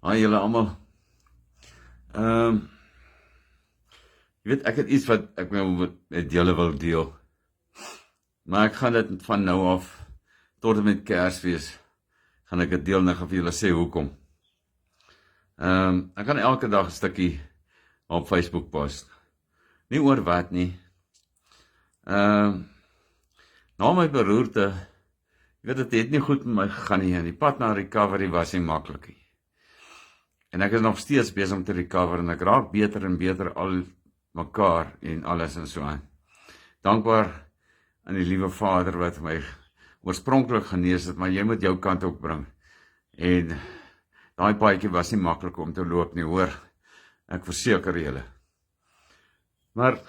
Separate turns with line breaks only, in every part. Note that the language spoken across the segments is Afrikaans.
Hi julle almal. Ehm, Jy weet ek het iets wat ek nou met julle wil deel. Maar ek gaan dit van nou af tot en met Kersfees gaan ek dit deel en ek gaan vir julle sê hoekom. Ek gaan elke dag 'n stukkie op Facebook post. Nie oor wat nie. Na my beroerte, jy weet dit het nie goed met my gegaan nie en die pad na recovery was nie maklik nie. En ek is nog steeds besig om te recover en ek raak beter en beter al mekaar en alles en so aan. Dankbaar aan die liewe Vader wat my oorspronklik genees het, maar jy moet jou kant ook bring. En daai paadjie was nie maklik om te loop nie, hoor. Ek verseker julle. Maar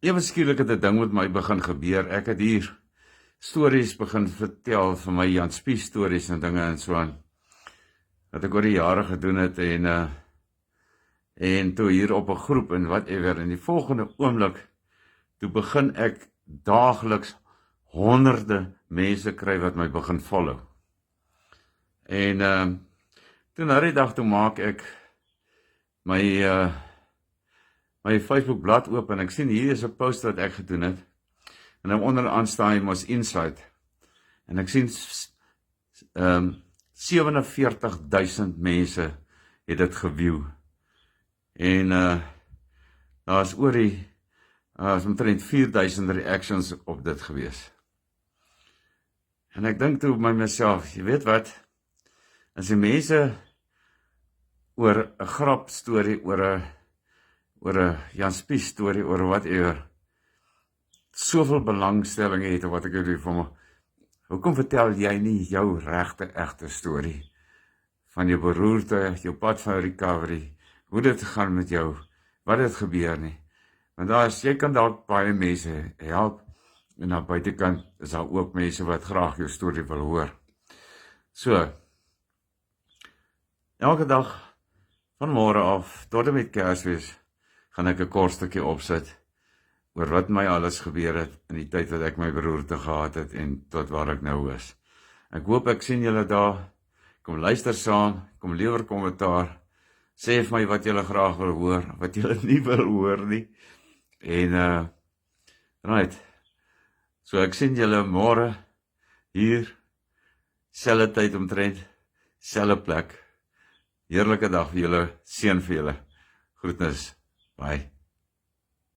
ewe skielik het 'n ding met my begin gebeur. Ek het hier stories begin vertel van my Jan Spie stories en dinge en so aan. Wat ek oor die jare gedoen het en toe hier op 'n groep en whatever. En die volgende oomblik, toe begin ek daagliks honderde mense kry wat my begin follow. En toe na die dag toe maak ek my Facebook blad oop en ek sien hier is 'n post wat ek gedoen het. En dan onderaan staan hy mos insight. En ek sien 47,000 mense het dit geview. En daar's oor die omtrent 4,000 reactions op dit gewees. En ek dink toe by myself, jy weet wat, as die mense oor 'n grap storie, oor 'n Jan Spie storie, oor whatever, soveel belangstelling het op wat ek doen vir my, hoekom vertel jy nie jou regte, egte storie van jou beroerte, jou pad van recovery, hoe dit gaan met jou, wat het gebeur nie? Want jy kan dalk baie mense help, en aan buitekant is daar ook mense wat graag jou storie wil hoor. So, elke dag van môre af, tot en met Kersfees, gaan ek 'n kort stukkie opsit oor wat my alles gebeur het in die tyd wat ek my beroerte gehad het en tot waar ek nou is. Ek hoop ek sien julle daar, kom luister saam, kom lewer kommentaar, sê vir my wat julle graag wil hoor, wat julle nie wil hoor nie, en right, so ek sien julle môre, hier, selfde tyd omtrent, selfde plek, heerlike dag vir julle, seën vir julle, groetnis, bye.